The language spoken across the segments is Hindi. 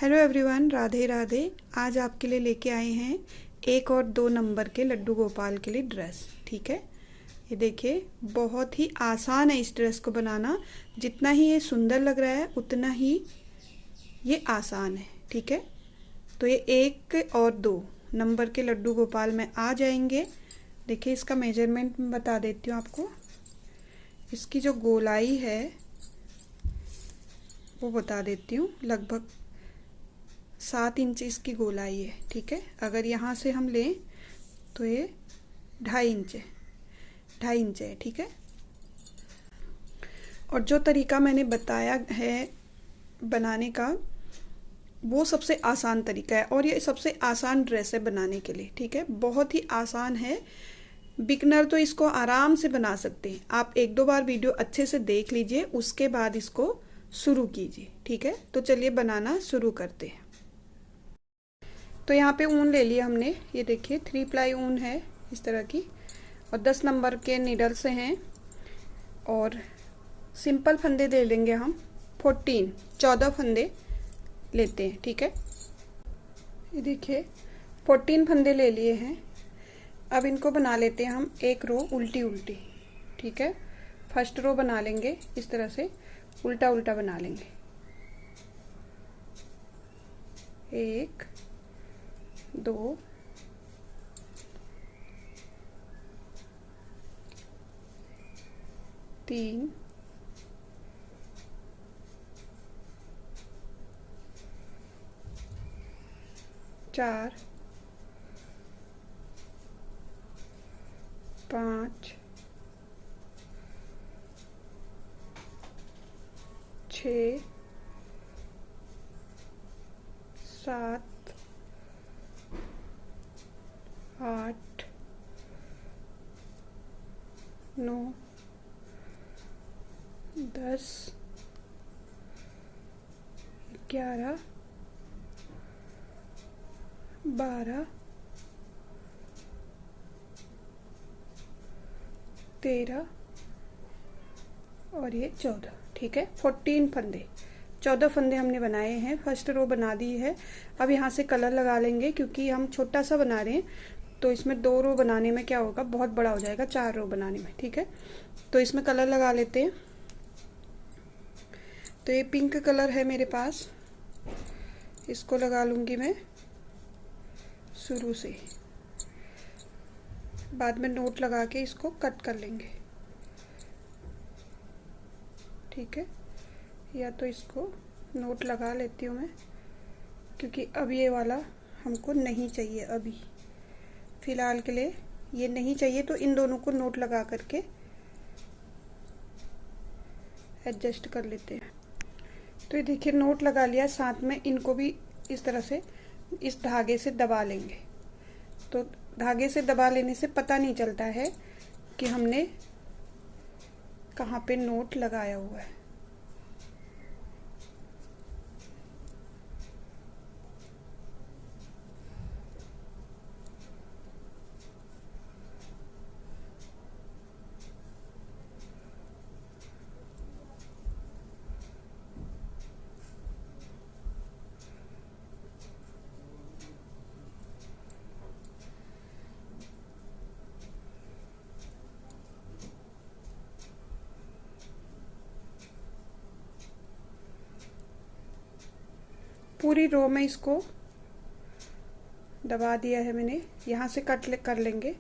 Hello everyone, Radhe Radhe. आज आपके लिए लेके आए हैं 1 और 2 नंबर के लड्डू गोपाल के लिए ड्रेस। ठीक है, ये देखिए, बहुत ही आसान है इस ड्रेस को बनाना। जितना ही ये सुंदर लग रहा है उतना ही ये आसान है। ठीक है, तो ये 1 और 2 नंबर के लड्डू गोपाल में आ जाएंगे। देखिए, इसका मेजरमेंट मैं बता देती हूँ आपको। इसकी जो गोलाई है वो बता देती हूँ, लगभग 7 इंच इसकी गोलाई है। ठीक है, अगर यहाँ से हम लें तो ये 2.5 इंच है, 2.5 इंच है। ठीक है, और जो तरीका मैंने बताया है बनाने का वो सबसे आसान तरीका है, और ये सबसे आसान ड्रेस है बनाने के लिए। ठीक है, बहुत ही आसान है। बिगनर तो इसको आराम से बना सकते हैं। आप 1-2 बार वीडियो अच्छे से देख लीजिए, उसके बाद इसको शुरू कीजिए। ठीक है, तो चलिए बनाना शुरू करते हैं। तो यहाँ पे ऊन ले लिया हमने, ये देखिए 3 प्लाई ऊन है इस तरह की, और 10 नंबर के नीडल से हैं, और सिंपल फंदे दे लेंगे हम 14 फंदे लेते हैं। ठीक है, ये देखिए 14 फंदे ले लिए हैं। अब इनको बना लेते हैं हम एक रो उल्टी उल्टी। ठीक है, फर्स्ट रो बना लेंगे इस तरह से, उल्टा उल्टा बना लेंगे। 1 2 3 4 5 6 7 8 9 10 11 12 13 और ये 14। ठीक है, 14 फंदे, 14 फंदे हमने बनाए हैं। फर्स्ट रो बना दी है। अब यहाँ से कलर लगा लेंगे, क्योंकि हम छोटा सा बना रहे हैं, तो इसमें 2 रो बनाने में क्या होगा, बहुत बड़ा हो जाएगा 4 रो बनाने में। ठीक है, तो इसमें कलर लगा लेते हैं। तो ये पिंक कलर है मेरे पास, इसको लगा लूँगी मैं शुरू से। बाद में नोट लगा के इसको कट कर लेंगे। ठीक है, या तो इसको नोट लगा लेती हूँ मैं, क्योंकि अब ये वाला हमको नहीं चाहिए। अभी फ़िलहाल के लिए ये नहीं चाहिए, तो इन दोनों को नोट लगा करके एडजस्ट कर लेते हैं। तो ये देखिए नोट लगा लिया, साथ में इनको भी इस तरह से इस धागे से दबा लेंगे। तो धागे से दबा लेने से पता नहीं चलता है कि हमने कहाँ पे नोट लगाया हुआ है। पूरी रो में इसको दबा दिया है मैंने। यहाँ से कट कर लेंगे,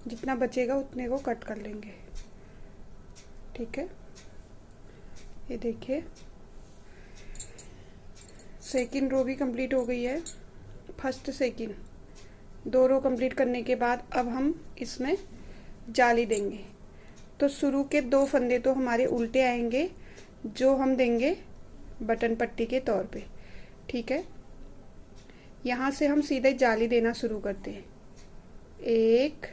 जितना बचेगा उतने को कट कर लेंगे। ठीक है, ये देखिए सेकंड रो भी कंप्लीट हो गई है। फर्स्ट सेकंड 2 रो कंप्लीट करने के बाद अब हम इसमें जाली देंगे। तो शुरू के 2 फंदे तो हमारे उल्टे आएंगे, जो हम देंगे बटन पट्टी के तौर पे। ठीक है, यहाँ से हम सीधे जाली देना शुरू करते हैं। 1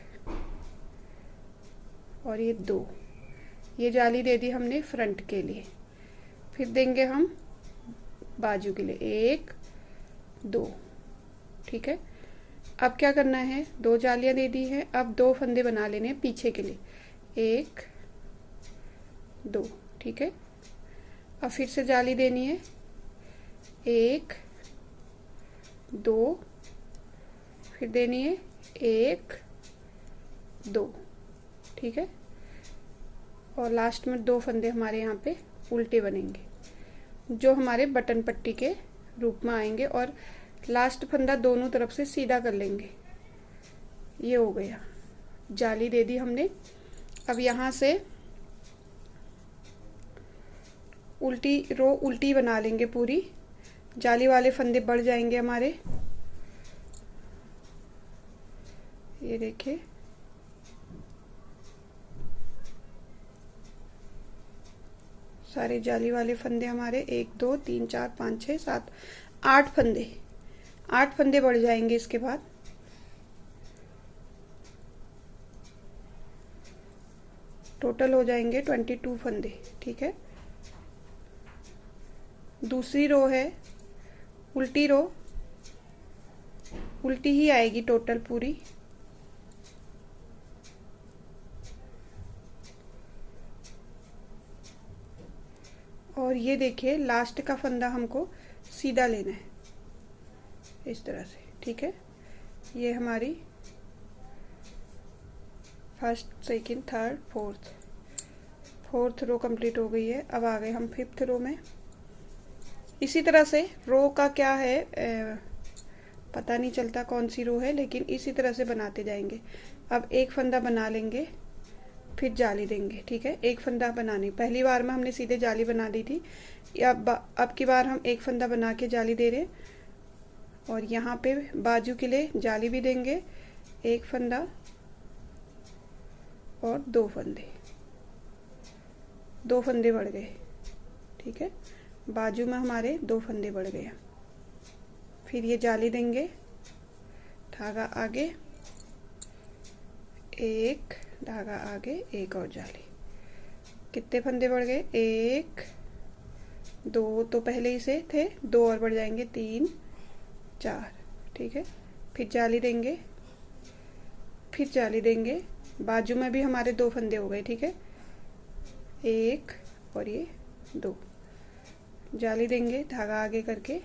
और ये 2, ये जाली दे दी हमने फ्रंट के लिए। फिर देंगे हम बाजू के लिए 1 2। ठीक है, अब क्या करना है, 2 जालियाँ दे दी है। अब 2 फंदे बना लेने हैं पीछे के लिए, 1 2। ठीक है, अब फिर से जाली देनी है, 1 2, फिर देनी है 1 2, ठीक है। और लास्ट में 2 फंदे हमारे यहाँ पे उल्टे बनेंगे जो हमारे बटन पट्टी के रूप में आएंगे, और लास्ट फंदा दोनों तरफ से सीधा कर लेंगे। ये हो गया, जाली दे दी हमने। अब यहाँ से उल्टी रो उल्टी बना लेंगे पूरी, जाली वाले फंदे बढ़ जाएंगे हमारे। ये देखिए, सारे जाली वाले फंदे हमारे 1 2 3 4 5 6 7 8 फंदे, 8 फंदे बढ़ जाएंगे। इसके बाद टोटल हो जाएंगे 22 फंदे, ठीक है। दूसरी रो है उल्टी रो, उल्टी ही आएगी टोटल पूरी। और ये देखिए, लास्ट का फंदा हमको सीधा लेना है इस तरह से, ठीक है। ये हमारी first, second, third, fourth row complete हो गई है। अब आ गए हम 5th रो में। इसी तरह से रो का क्या है पता नहीं चलता कौन सी रो है, लेकिन इसी तरह से बनाते जाएंगे। अब एक फंदा बना लेंगे, फिर जाली देंगे, ठीक है। एक फंदा बनानी, पहली बार में हमने सीधे जाली बना दी थी, अब की बार हम एक फंदा बना के जाली दे रहे हैं। और यहाँ पे बाजू के लिए जाली भी देंगे, एक फंदा और 2 फंदे, 2 फंदे बढ़ गए, ठीक है। बाजू में हमारे 2 फंदे बढ़ गए। फिर ये जाली देंगे, धागा आगे, एक धागा आगे, एक और जाली। कितने फंदे बढ़ गए? 1 2 तो पहले ही से थे, 2 और बढ़ जाएंगे, 3 4, ठीक है। फिर जाली देंगे, फिर जाली देंगे, बाजू में भी हमारे 2 फंदे हो गए, ठीक है। 1 और ये 2, जाली देंगे, धागा आगे करके,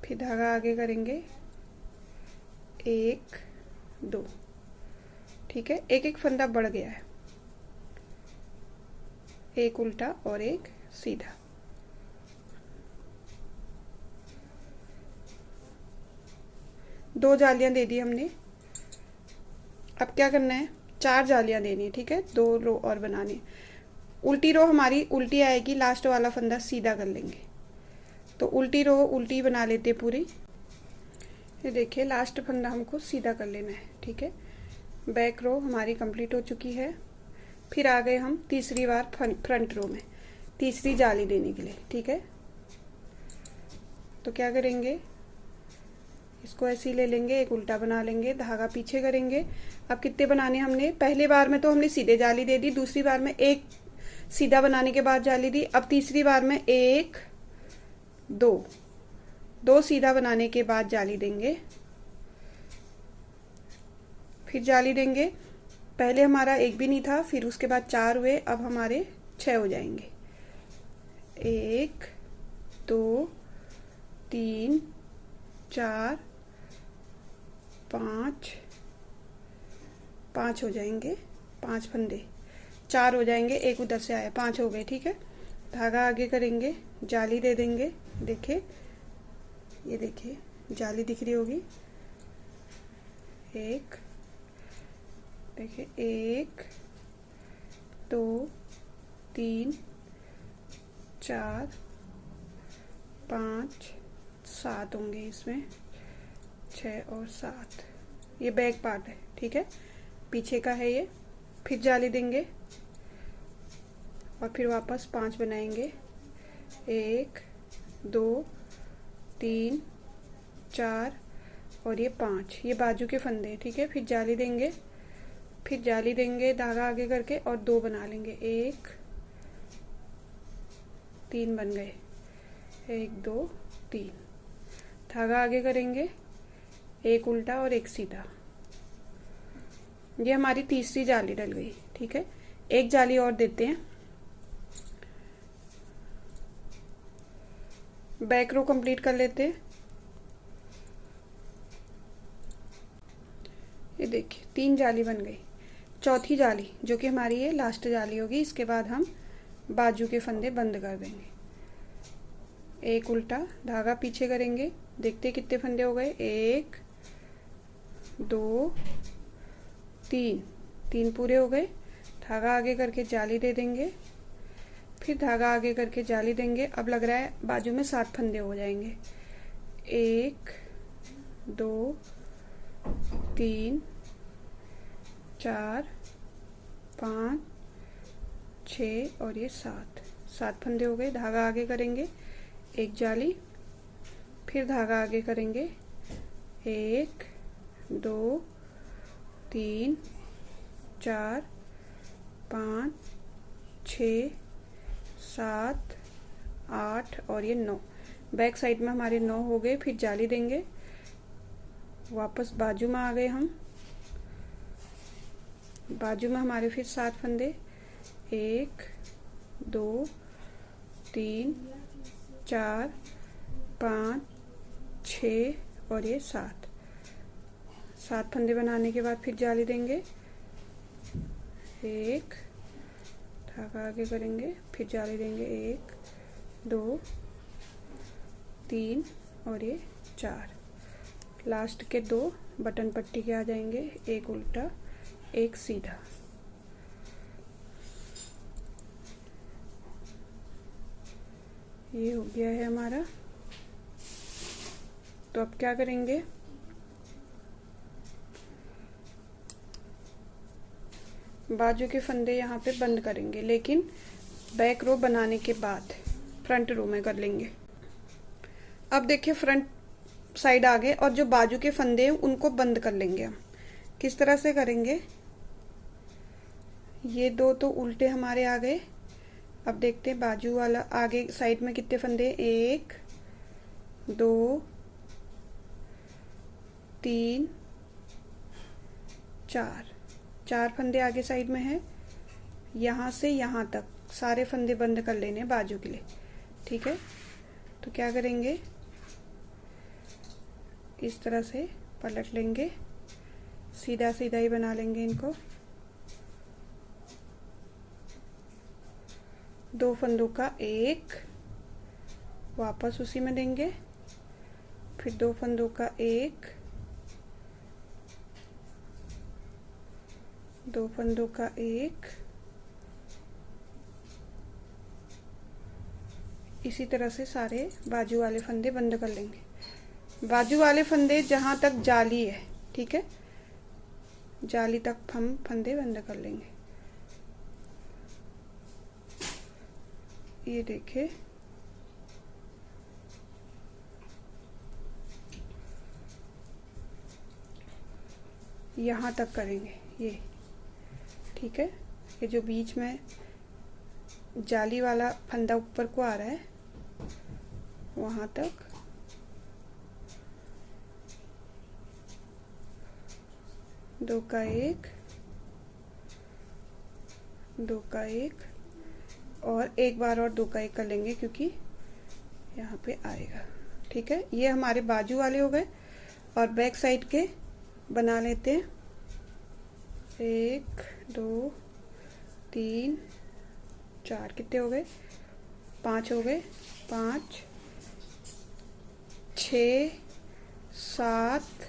फिर धागा आगे करेंगे, 1 2, ठीक है। एक एक फंदा बढ़ गया है, एक उल्टा और एक सीधा। दो जालियां दे दी हमने। अब क्या करना है? 4 जालियां देनी है, ठीक है। 2 रो और बनानी। उल्टी रो हमारी उल्टी आएगी, लास्ट वाला फंदा सीधा कर लेंगे। तो उल्टी रो उल्टी बना लेते पूरी। ये देखिए, लास्ट फंदा हमको सीधा कर लेना है, ठीक है। बैक रो हमारी कंप्लीट हो चुकी है। फिर आ गए हम तीसरी बार फ्रंट रो में, तीसरी जाली देने के लिए, ठीक है। तो क्या करेंगे, इसको ऐसे ही ले लेंगे, एक उल्टा बना लेंगे, धागा पीछे करेंगे। अब कितने बनाने हमने? पहले बार में तो हमने सीधे जाली दे दी, दूसरी बार में एक सीधा बनाने के बाद जाली दी। अब तीसरी बार में 1 2 सीधा बनाने के बाद जाली देंगे, फिर जाली देंगे। पहले हमारा 1 भी नहीं था, फिर उसके बाद 4 हुए, अब हमारे 6 हो जाएंगे। 1 2 3 4 5 हो जाएंगे, 5 फंदे, 4 हो जाएंगे, एक उधर से आया, 5 हो गए, ठीक है। धागा आगे करेंगे, जाली दे देंगे। देखिए, ये देखिए जाली दिख रही होगी। एक, देखिए 1 2 3 4 5 7 होंगे इसमें, 6 और 7। ये बैक पार्ट है, ठीक है, पीछे का है ये। फिर जाली देंगे और फिर वापस 5 बनाएंगे। 1 2 3 4 और ये 5, ये बाजू के फंदे, ठीक है। फिर जाली देंगे, फिर जाली देंगे, धागा आगे करके और 2 बना लेंगे। 1 3 बन गए, 1 2 3, धागा आगे करेंगे, एक उल्टा और एक सीधा। ये हमारी तीसरी जाली डल गई, ठीक है। एक जाली और देते हैं। बैक रो कंप्लीट कर लेते हैं। ये देखिए 3 जाली बन गई। चौथी जाली जो कि हमारी ये लास्ट जाली होगी, इसके बाद हम बाजू के फंदे बंद कर देंगे। एक उल्टा धागा पीछे करेंगे, देखते कितने फंदे हो गए, 1 2 3, 3 पूरे हो गए। धागा आगे करके जाली दे देंगे, फिर धागा आगे करके जाली देंगे। अब लग रहा है बाजू में 7 फंदे हो जाएंगे। 1 2 3 4 5 6 और ये 7 फंदे हो गए। धागा आगे करेंगे, एक जाली, फिर धागा आगे करेंगे, 1 2 3 4 5 6 7 8 और ये 9। बैक साइड में हमारे 9 हो गए। फिर जाली देंगे, वापस बाजू में आ गए हम। बाजू में हमारे फिर 7 फंदे, 1 2 3 4 5 6 और ये 7 फंदे बनाने के बाद फिर जाली देंगे, 1 धागा आगे करेंगे, फिर जाली देंगे, 1 2 3 और ये 4। लास्ट के 2 बटन पट्टी के आ जाएंगे, एक उल्टा एक सीधा। ये हो गया है हमारा। तो अब क्या करेंगे, बाजू के फंदे यहाँ पे बंद करेंगे, लेकिन बैक रो बनाने के बाद फ्रंट रो में कर लेंगे। अब देखिए फ्रंट साइड आ गए और जो बाजू के फंदे हैं उनको बंद कर लेंगे हम। किस तरह से करेंगे, ये 2 तो उल्टे हमारे आ गए। अब देखते हैं बाजू वाला आगे साइड में कितने फंदे, 1 2 3 4 फंदे आगे साइड में है। यहाँ से यहाँ तक सारे फंदे बंद कर लेने बाजू के लिए, ठीक है। तो क्या करेंगे, इस तरह से पलट लेंगे, सीधा सीधा ही बना लेंगे इनको। 2 फंदों का 1 वापस उसी में देंगे, फिर 2 फंदों का 1 2 फंदों का 1। इसी तरह से सारे बाजू वाले फंदे बंद कर लेंगे। बाजू वाले फंदे जहां तक जाली है, ठीक है, जाली तक हम फंदे बंद कर लेंगे। ये देखिए यहाँ तक करेंगे ये, ठीक है। ये जो बीच में जाली वाला फंदा ऊपर को आ रहा है वहां तक। दो का एक, 2 का 1 और एक बार और 2 का 1 कर लेंगे क्योंकि यहाँ पे आएगा, ठीक है। ये हमारे बाजू वाले हो गए। और बैक साइड के बना लेते हैं, 1 2 3 4 कितने हो गए, 5 हो गए, 5 6 7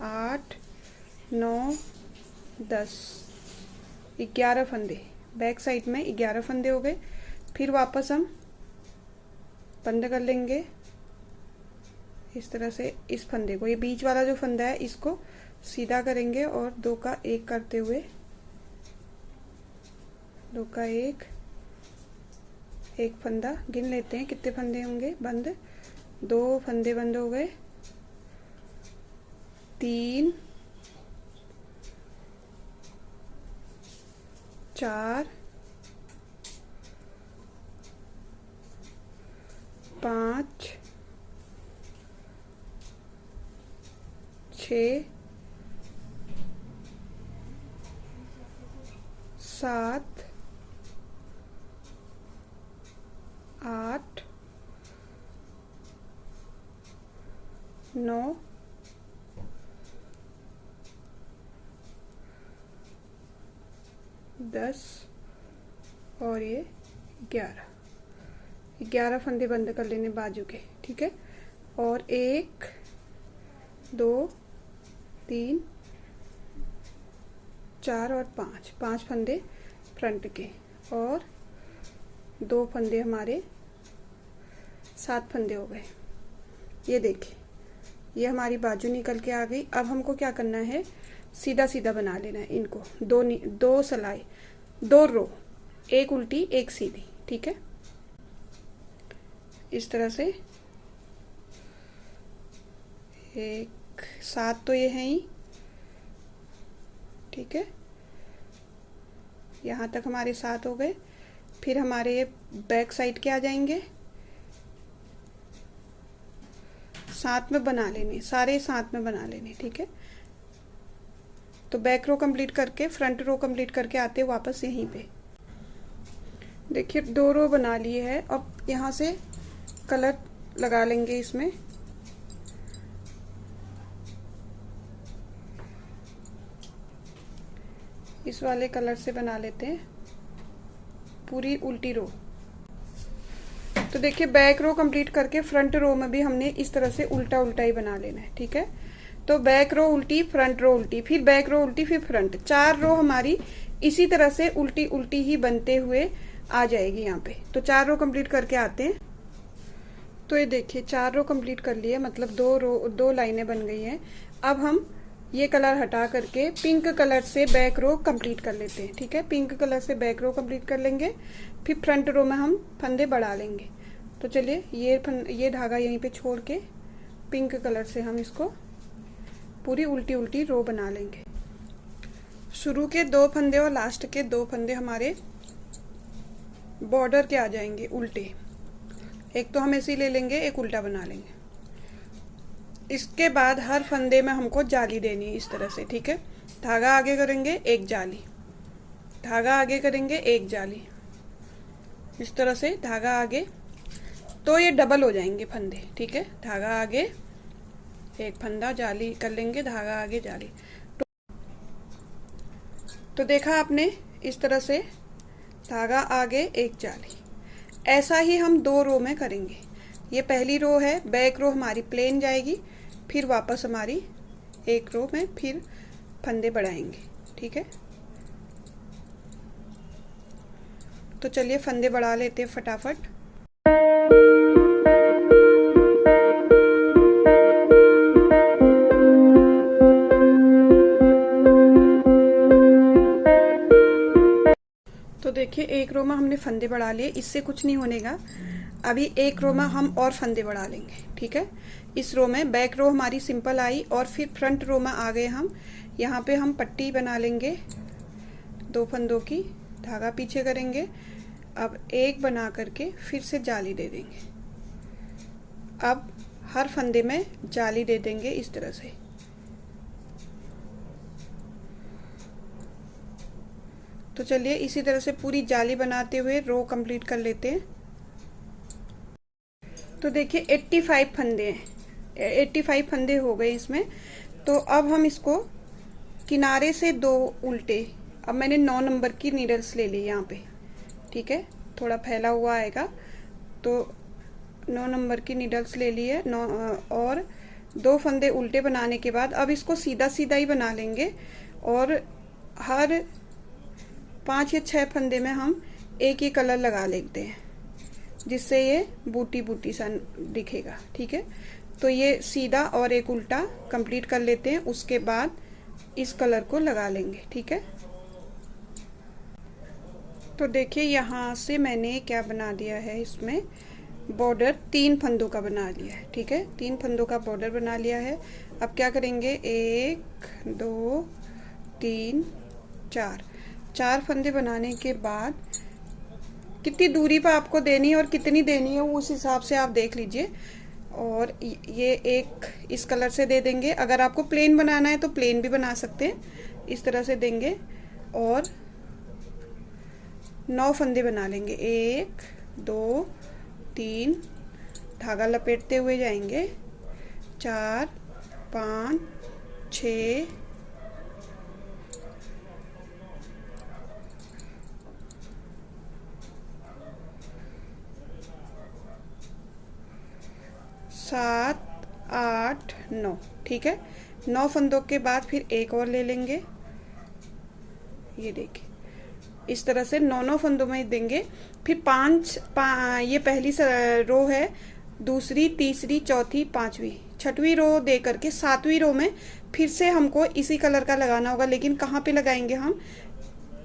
8 9 10 11 फंदे बैक साइड में 11 फंदे हो गए। फिर वापस हम बंद कर लेंगे इस तरह से। इस फंदे को, ये बीच वाला जो फंदा है इसको सीधा करेंगे और 2 का 1 करते हुए 2 का 1, एक फंदा गिन लेते हैं कितने फंदे होंगे बंद। 2 फंदे बंद हो गए, 3 4 5 6 7 8 9 10 और ये 11 फंदे बंद कर लेने बाजू के, ठीक है। और 1 2 3 4 और 5 फंदे फ्रंट के, और 2 फंदे हमारे 7 फंदे हो गए। ये देखिए, ये हमारी बाजू निकल के आ गई। अब हमको क्या करना है, सीधा सीधा बना लेना है इनको, दो सिलाई, 2 रो, एक उल्टी एक सीधी, ठीक है। इस तरह से 7 तो ये हैं ही, ठीक है। यहाँ तक हमारे 7 हो गए। फिर हमारे ये बैक साइड के आ जाएंगे, साथ में बना लेने, सारे साथ में बना लेने, ठीक है। तो बैक रो कंप्लीट करके फ्रंट रो कंप्लीट करके आते वापस यहीं पे। देखिए 2 रो बना लिए है। अब यहाँ से कलर लगा लेंगे इसमें। इस वाले कलर से बना लेते हैं पूरी उल्टी रो। तो देखिए बैक रो कंप्लीट करके फ्रंट रो में भी हमने इस तरह से उल्टा उल्टा ही बना लेना है, ठीक है। तो बैक रो उल्टी, फ्रंट रो उल्टी, फिर बैक रो उल्टी, फिर फ्रंट, 4 रो हमारी इसी तरह से उल्टी उल्टी ही बनते हुए आ जाएगी यहाँ पे। तो 4 रो कंप्लीट करके आते हैं। तो ये देखिए 4 रो कंप्लीट कर लिए, मतलब 2 लाइनें बन गई हैं। अब हम ये कलर हटा करके पिंक कलर से बैक रो कंप्लीट कर लेते हैं, ठीक है। पिंक कलर से बैक रो कंप्लीट कर लेंगे, फिर फ्रंट रो में हम फंदे बढ़ा लेंगे। तो चलिए ये धागा यहीं पे छोड़ के पिंक कलर से हम इसको पूरी उल्टी उल्टी रो बना लेंगे। शुरू के 2 फंदे और लास्ट के 2 फंदे हमारे बॉर्डर के आ जाएंगे उल्टे। एक तो हम ऐसे ही ले लेंगे, एक उल्टा बना लेंगे। इसके बाद हर फंदे में हमको जाली देनी है इस तरह से, ठीक है। धागा आगे करेंगे, एक जाली, धागा आगे करेंगे, एक जाली, इस तरह से धागा आगे। तो ये डबल हो जाएंगे फंदे, ठीक है। धागा आगे, एक फंदा, जाली कर लेंगे, धागा आगे, जाली। तो देखा आपने, इस तरह से धागा आगे, एक जाली। ऐसा ही हम 2 रो में करेंगे। ये पहली रो है, बैक रो हमारी प्लेन जाएगी, फिर वापस हमारी एक रो में फिर फंदे बढ़ाएंगे, ठीक है। तो चलिए फंदे बढ़ा लेते हैं फटाफट। तो देखिए एक रो में हमने फंदे बढ़ा लिए, इससे कुछ नहीं होनेगा। अभी एक रो में हम और फंदे बढ़ा लेंगे, ठीक है। इस रो में बैक रो हमारी सिंपल आई और फिर फ्रंट रो में आ गए हम। यहाँ पे हम पट्टी बना लेंगे 2 फंदों की, धागा पीछे करेंगे। अब एक बना करके फिर से जाली दे देंगे। अब हर फंदे में जाली दे देंगे इस तरह से। तो चलिए इसी तरह से पूरी जाली बनाते हुए रो कंप्लीट कर लेते हैं। तो देखिए 85 फंदे हैं, 85 फंदे हो गए इसमें। तो अब हम इसको किनारे से 2 उल्टे, अब मैंने 9 नंबर की नीडल्स ले ली यहाँ पे, ठीक है। थोड़ा फैला हुआ आएगा, तो 9 नंबर की नीडल्स ले ली है। 9 और 2 फंदे उल्टे बनाने के बाद अब इसको सीधा सीधा ही बना लेंगे। और हर 5 या 6 फंदे में हम एक ही कलर लगा लेते हैं, जिससे ये बूटी बूटी सा दिखेगा, ठीक है। तो ये सीधा और एक उल्टा कंप्लीट कर लेते हैं, उसके बाद इस कलर को लगा लेंगे, ठीक है। तो देखिए यहाँ से मैंने क्या बना दिया है, इसमें बॉर्डर 3 फंदों का बना लिया है, ठीक है। 3 फंदों का बॉर्डर बना लिया है। अब क्या करेंगे, 1 2 3 4 फंदे बनाने के बाद कितनी दूरी पर आपको देनी है और कितनी देनी है उस हिसाब से आप देख लीजिए। और ये एक इस कलर से दे देंगे। अगर आपको प्लेन बनाना है तो प्लेन भी बना सकते हैं, इस तरह से देंगे। और 9 फंदे बना लेंगे, 1 2 3, धागा लपेटते हुए जाएंगे, 4 5 6 7, 8, 9, ठीक है। 9 फंदों के बाद फिर एक और ले लेंगे, ये देखिए इस तरह से 9 फंदों में देंगे। फिर ये पहली रो है, दूसरी, तीसरी, चौथी, पांचवी, छठवीं रो दे करके 7वीं रो में फिर से हमको इसी कलर का लगाना होगा। लेकिन कहाँ पे लगाएंगे हम,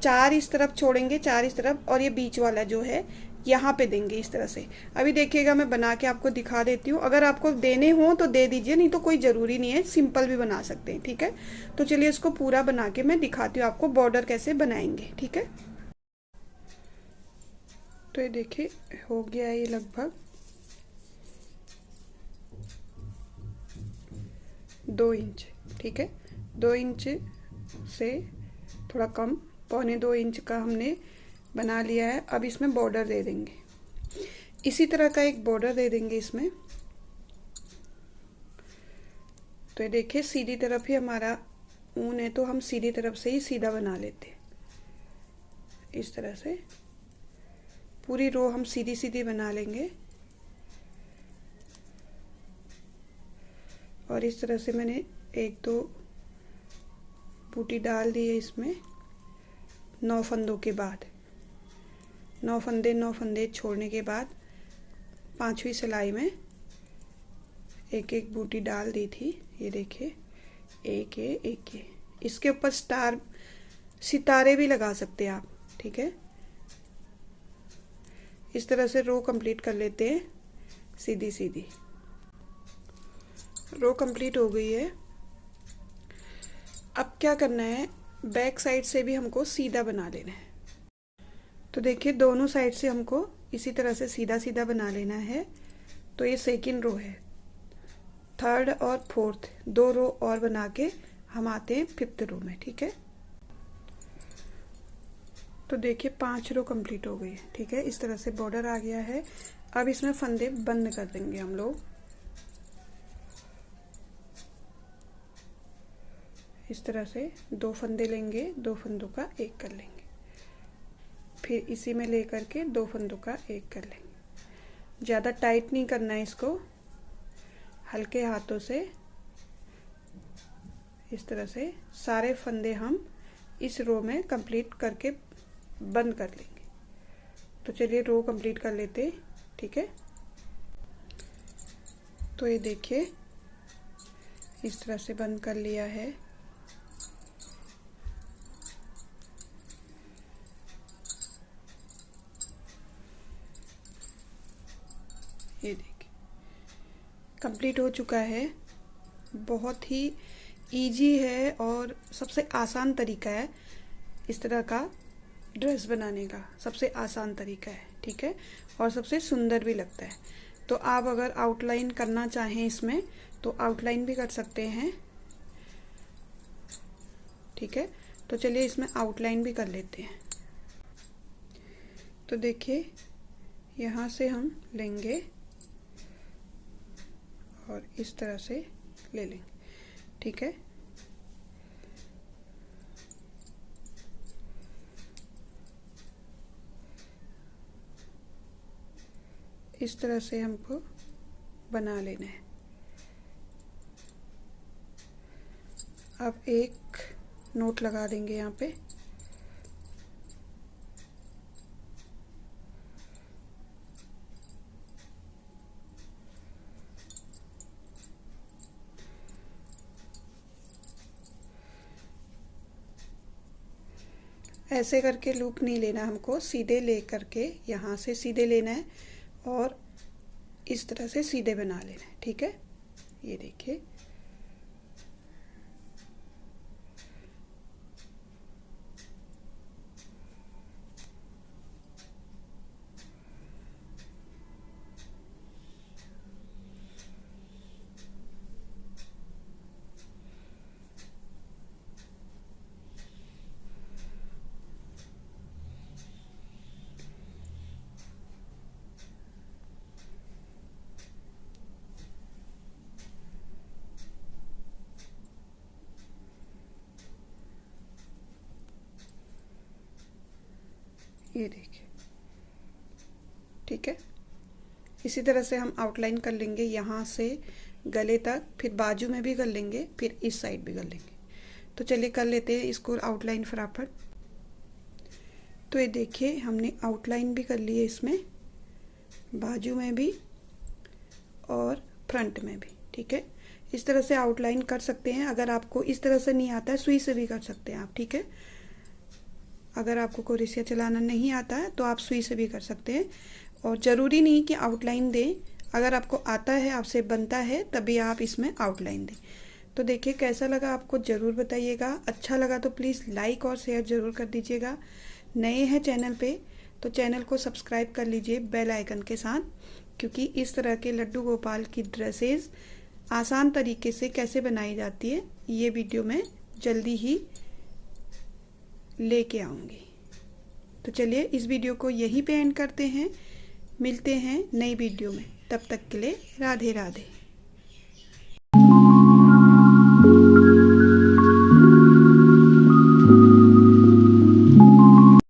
4 इस तरफ छोड़ेंगे, 4 इस तरफ, और ये बीच वाला जो है यहाँ पे देंगे इस तरह से। अभी देखिएगा मैं बना के आपको दिखा देती हूँ। अगर आपको देने हो तो दे दीजिए, नहीं तो कोई ज़रूरी नहीं है, सिंपल भी बना सकते हैं, ठीक है। तो चलिए इसको पूरा बना के मैं दिखाती हूँ आपको बॉर्डर कैसे बनाएंगे, ठीक है। तो ये देखिए हो गया है ये लगभग 2 इंच, ठीक है। 2 इंच से थोड़ा कम, 1.25 इंच का हमने बना लिया है। अब इसमें बॉर्डर दे देंगे, इसी तरह का एक बॉर्डर दे देंगे इसमें। तो ये देखिए सीधी तरफ ही हमारा ऊन है, तो हम सीधी तरफ से ही सीधा बना लेते हैं। इस तरह से पूरी रो हम सीधी सीधी बना लेंगे। और इस तरह से मैंने 1-2 बूटी डाल दी है इसमें 9 फंदों के बाद। 9 फंदे छोड़ने के बाद 5वीं सिलाई में एक एक बूटी डाल दी थी, ये देखिए एक। इसके ऊपर सितारे भी लगा सकते हैं आप, ठीक है। इस तरह से रो कंप्लीट कर लेते हैं सीधी सीधी। रो कंप्लीट हो गई है। अब क्या करना है, बैक साइड से भी हमको सीधा बना लेना है। तो देखिए दोनों साइड से हमको इसी तरह से सीधा सीधा बना लेना है। तो ये सेकंड रो है, 3rd और 4th 2 रो और बना के हम आते हैं 5th रो में, ठीक है। तो देखिए 5 रो कंप्लीट हो गई है, ठीक है। इस तरह से बॉर्डर आ गया है। अब इसमें फंदे बंद कर देंगे हम लोग, इस तरह से 2 फंदे लेंगे, 2 फंदों का एक कर लेंगे, फिर इसी में लेकर के 2 फंदों का एक कर लेंगे। ज़्यादा टाइट नहीं करना है इसको, हल्के हाथों से इस तरह से सारे फंदे हम इस रो में कंप्लीट करके बंद कर लेंगे। तो चलिए रो कंप्लीट कर लेते हैं, ठीक है। तो ये देखिए इस तरह से बंद कर लिया है। ये देखिए कंप्लीट हो चुका है। बहुत ही इजी है और सबसे आसान तरीका है इस तरह का ड्रेस बनाने का, सबसे आसान तरीका है, ठीक है। और सबसे सुंदर भी लगता है। तो आप अगर आउटलाइन करना चाहें इसमें तो आउटलाइन भी कर सकते हैं, ठीक है। तो चलिए इसमें आउटलाइन भी कर लेते हैं। तो देखिए यहाँ से हम लेंगे और इस तरह से ले लेंगे, ठीक है। इस तरह से हमको बना लेना है। अब एक नोट लगा देंगे यहाँ पे, ऐसे करके लूप नहीं लेना हमको, सीधे ले करके यहाँ से सीधे लेना है और इस तरह से सीधे बना लेना है, ठीक है। ये देखिए ये देखिए, ठीक है। इसी तरह से हम आउटलाइन कर लेंगे यहाँ से गले तक, फिर बाजू में भी कर लेंगे, फिर इस साइड भी कर लेंगे। तो चलिए कर लेते हैं इसको आउटलाइन फटाफट। तो ये देखिए हमने आउटलाइन भी कर ली है इसमें, बाजू में भी और फ्रंट में भी। ठीक है, इस तरह से आउटलाइन कर सकते हैं। अगर आपको इस तरह से नहीं आता है, सुई से भी कर सकते हैं आप। ठीक है, अगर आपको क्रोशिया चलाना नहीं आता है तो आप सुई से भी कर सकते हैं, और ज़रूरी नहीं कि आउटलाइन दें। अगर आपको आता है, आपसे बनता है, तभी आप इसमें आउटलाइन दें। तो देखिए कैसा लगा आपको ज़रूर बताइएगा। अच्छा लगा तो प्लीज़ लाइक और शेयर ज़रूर कर दीजिएगा। नए हैं चैनल पे तो चैनल को सब्सक्राइब कर लीजिए बेल आइकन के साथ, क्योंकि इस तरह के लड्डू गोपाल की ड्रेसेस आसान तरीके से कैसे बनाई जाती है ये वीडियो मैं जल्दी ही लेके आऊँगी। तो चलिए इस वीडियो को यहीं पे एंड करते हैं, मिलते हैं नई वीडियो में। तब तक के लिए राधे राधे।